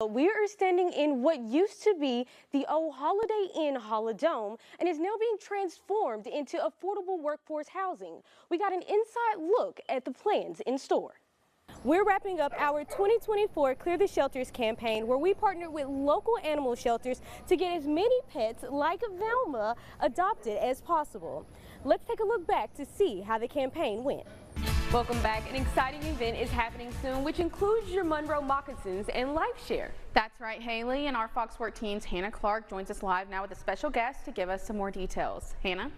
We are standing in what used to be the old Holiday Inn Holidome and is now being transformed into affordable workforce housing. We got an inside look at the plans in store. We're wrapping up our 2024 Clear the Shelters campaign, where we partnered with local animal shelters to get as many pets like Velma adopted as possible. Let's take a look back to see how the campaign went. Welcome back. An exciting event is happening soon, which includes your Monroe Moccasins and LifeShare. That's right, Haley, and our Fox 14's Hannah Clark joins us live now with a special guest to give us some more details. Hannah?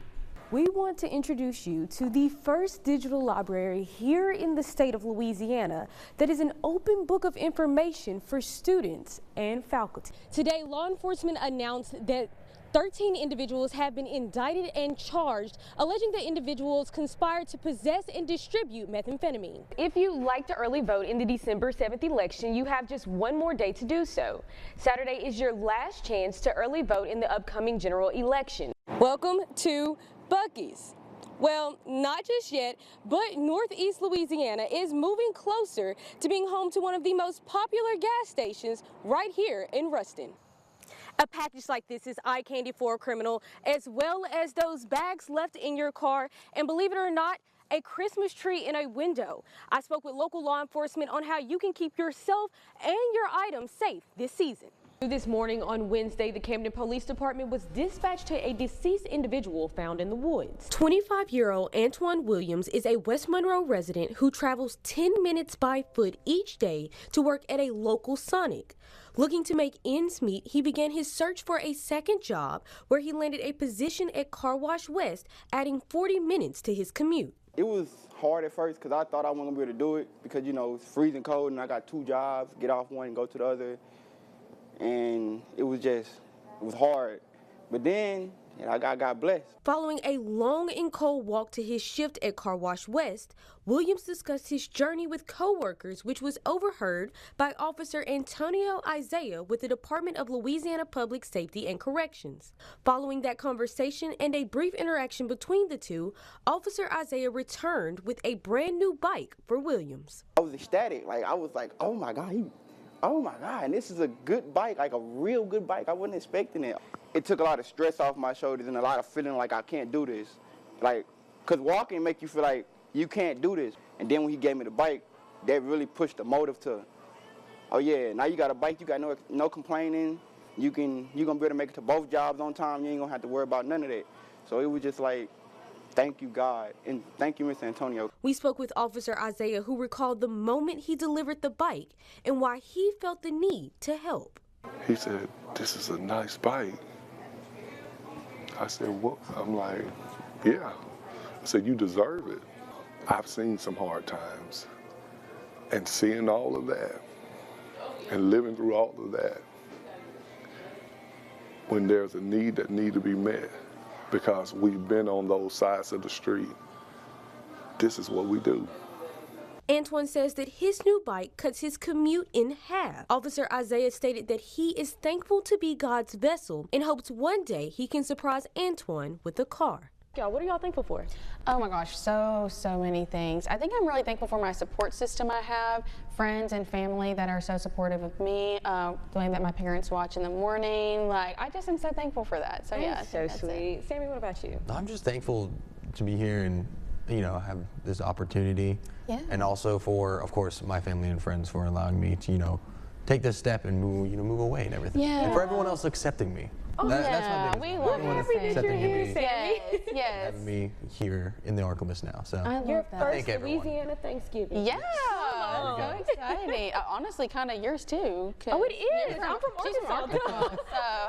We want to introduce you to the first digital library here in the state of Louisiana that is an open book of information for students and faculty. Today, law enforcement announced that 13 individuals have been indicted and charged, alleging that individuals conspired to possess and distribute methamphetamine. If you'd like to early vote in the December 7th election, you have just one more day to do so. Saturday is your last chance to early vote in the upcoming general election. Welcome to Buc-ee's. Well, not just yet, but Northeast Louisiana is moving closer to being home to one of the most popular gas stations right here in Ruston. A package like this is eye candy for a criminal, as well as those bags left in your car, and believe it or not, a Christmas tree in a window. I spoke with local law enforcement on how you can keep yourself and your items safe this season. This morning on Wednesday, the Camden Police Department was dispatched to a deceased individual found in the woods. 25-year-old Antoine Williams is a West Monroe resident who travels 10 minutes by foot each day to work at a local Sonic. Looking to make ends meet, he began his search for a second job where he landed a position at Car Wash West, adding 40 minutes to his commute. It was hard at first because I thought I wasn't going to be able to do it because, you know, it's freezing cold and I got two jobs, get off one and go to the other. And it was hard. But then I got blessed. Following a long and cold walk to his shift at Car Wash West, Williams discussed his journey with co-workers, which was overheard by Officer Antonio Isaiah with the Department of Louisiana Public Safety and Corrections. Following that conversation and a brief interaction between the two, Officer Isaiah returned with a brand new bike for Williams. I was ecstatic. I was like, oh my God, and this is a good bike, like a real good bike. I wasn't expecting it. It took a lot of stress off my shoulders and a lot of feeling like I can't do this. Because walking make you feel like you can't do this. And then when he gave me the bike, that really pushed the motive to, oh yeah, now you got a bike, you got no complaining. You're gonna be able to make it to both jobs on time. You ain't gonna have to worry about none of that. So it was just like, thank you, God, and thank you, Mr. Antonio. We spoke with Officer Isaiah, who recalled the moment he delivered the bike and why he felt the need to help. He said, this is a nice bike. I said, what? I'm like, yeah. I said, you deserve it. I've seen some hard times, and seeing all of that and living through all of that, when there's a need that needs to be met, because we've been on those sides of the street, this is what we do. Antoine says that his new bike cuts his commute in half. Officer Isaiah stated that he is thankful to be God's vessel and hopes one day he can surprise Antoine with a car. Y'all, what are y'all thankful for? Oh my gosh, so many things. I think I'm really thankful for my support system I have, friends and family that are so supportive of me, the way that my parents watch in the morning. I just am so thankful for that. So yeah, so sweet. Sammy, what about you? I'm just thankful to be here and, have this opportunity. Yeah. And also for, of course, my family and friends for allowing me to, take this step and move away and everything. Yeah. And for everyone else accepting me. Oh, That's my biggest we thing. love Everyone you. is accepting me. Yes. Having me here in the Arkless now. So I love Your that. first Thank everyone. Louisiana Thanksgiving. Yeah, so exciting. Honestly, kind of yours too. Oh, it is. I'm from She's from Arkansas. Arkansas.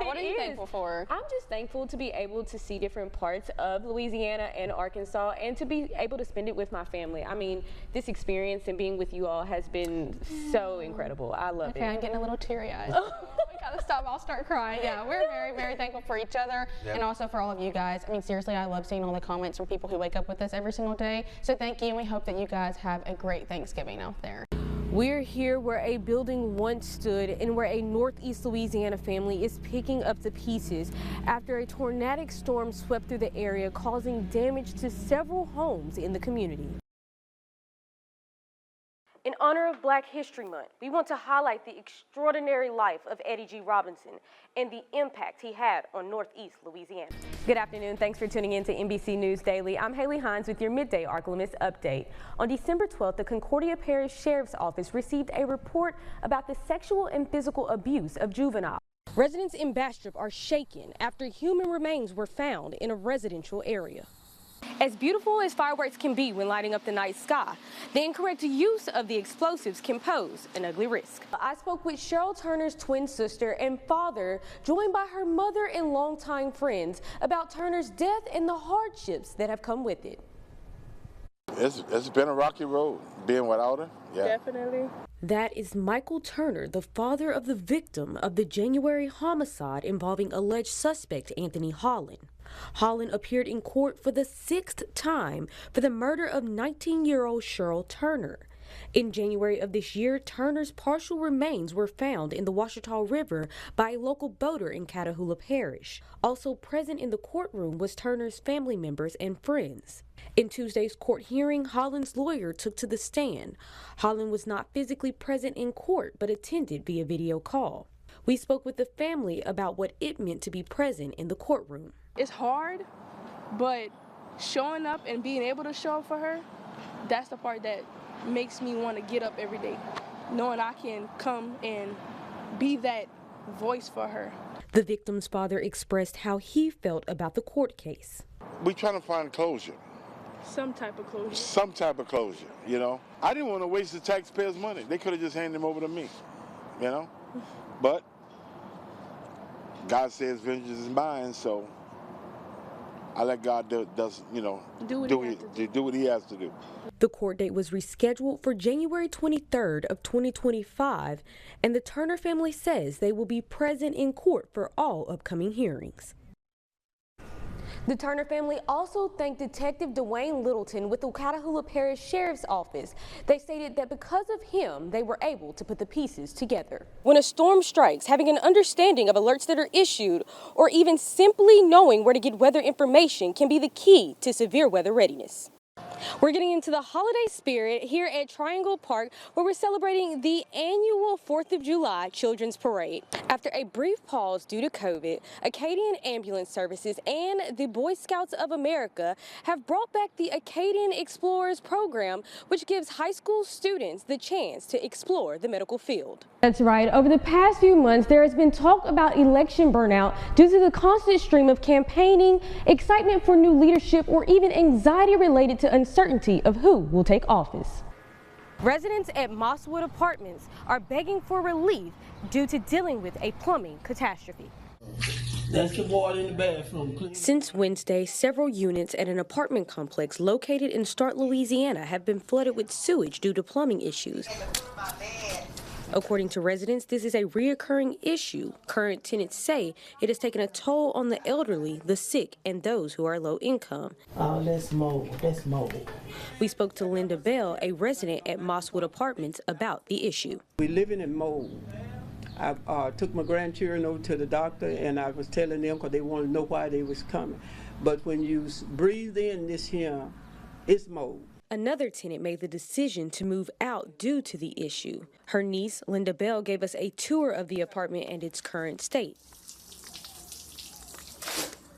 So what are you thankful for? I'm just thankful to be able to see different parts of Louisiana and Arkansas and to be able to spend it with my family. I mean, this experience and being with you all has been so incredible. I love it. Okay, I'm getting a little teary-eyed. We gotta stop. I'll start crying. Yeah, we're very thankful for each other and also for all of you guys. I mean, seriously, I love seeing all the comments from people who wake up with us every single day. So thank you, and we hope that you guys have a great Thanksgiving out there. We're here where a building once stood and where a Northeast Louisiana family is picking up the pieces after a tornadic storm swept through the area, causing damage to several homes in the community. In honor of Black History Month, we want to highlight the extraordinary life of Eddie G. Robinson and the impact he had on Northeast Louisiana. Good afternoon. Thanks for tuning in to NBC News Daily. I'm Haylee Hines with your midday ArkLaMiss update. On December 12th, the Concordia Parish Sheriff's Office received a report about the sexual and physical abuse of juveniles. Residents in Bastrop are shaken after human remains were found in a residential area. As beautiful as fireworks can be when lighting up the night sky, the incorrect use of the explosives can pose an ugly risk. I spoke with Cheryl Turner's twin sister and father, joined by her mother and longtime friends, about Turner's death and the hardships that have come with it. It's been a rocky road, being without her. Yeah. Definitely. That is Michael Turner, the father of the victim of the January homicide involving alleged suspect Anthony Holland. Holland appeared in court for the 6th time for the murder of 19-year-old Cheryl Turner. In January of this year, Turner's partial remains were found in the Ouachita River by a local boater in Catahoula Parish. Also present in the courtroom was Turner's family members and friends. In Tuesday's court hearing, Holland's lawyer took to the stand. Holland was not physically present in court, but attended via video call. We spoke with the family about what it meant to be present in the courtroom. It's hard, but showing up and being able to show up for her, that's the part that makes me want to get up every day, knowing I can come and be that voice for her. The victim's father expressed how he felt about the court case. We're trying to find closure. Some type of closure. Some type of closure, you know. I didn't want to waste the taxpayers' money. They could have just handed them over to me, you know. But God says vengeance is mine, so I let God do what he has to do. The court date was rescheduled for January 23rd of 2025, and the Turner family says they will be present in court for all upcoming hearings. The Turner family also thanked Detective Dwayne Littleton with the Catahoula Parish Sheriff's Office. They stated that because of him, they were able to put the pieces together. When a storm strikes, having an understanding of alerts that are issued, or even simply knowing where to get weather information can be the key to severe weather readiness. We're getting into the holiday spirit here at Triangle Park, where we're celebrating the annual 4th of July Children's Parade. After a brief pause due to COVID, Acadian Ambulance Services and the Boy Scouts of America have brought back the Acadian Explorers program, which gives high school students the chance to explore the medical field. That's right. Over the past few months, there has been talk about election burnout due to the constant stream of campaigning, excitement for new leadership, or even anxiety related to uncertainty of who will take office. Residents at Mosswood Apartments are begging for relief due to dealing with a plumbing catastrophe. That's the water in the bathroom, please. Since Wednesday, several units at an apartment complex located in Stark, Louisiana have been flooded with sewage due to plumbing issues. According to residents, this is a reoccurring issue. Current tenants say it has taken a toll on the elderly, the sick, and those who are low income. Oh, that's mold. That's mold. We spoke to Linda Bell, a resident at Mosswood Apartments, about the issue. We're living in mold. I took my grandchildren over to the doctor, and I was telling them because they wanted to know why they was coming. But when you breathe in this here, it's mold. Another tenant made the decision to move out due to the issue. Her niece, Linda Bell, gave us a tour of the apartment and its current state.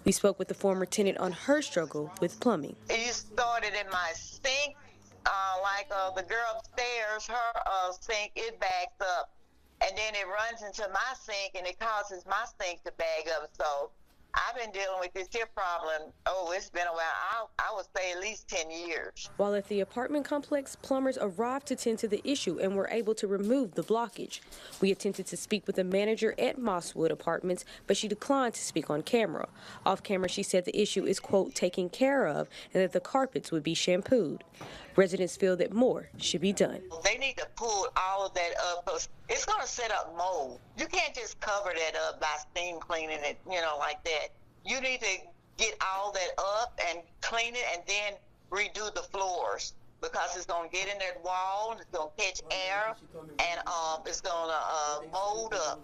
We spoke with the former tenant on her struggle with plumbing. It started in my sink, the girl upstairs, her sink, it backs up. And then it runs into my sink, and it causes my sink to bag up. So I've been dealing with this here problem, it's been a while. I would say at least 10 years. While at the apartment complex, plumbers arrived to tend to the issue and were able to remove the blockage. We attempted to speak with the manager at Mosswood Apartments, but she declined to speak on camera. Off camera, she said the issue is, quote, taken care of, and that the carpets would be shampooed. Residents feel that more should be done. They need to pull all of that up, because it's going to set up mold. You can't just cover that up by steam cleaning it, like that. You need to get all that up and clean it and then redo the floors, because it's going to get in that wall, it's going to catch air, and it's going to mold up.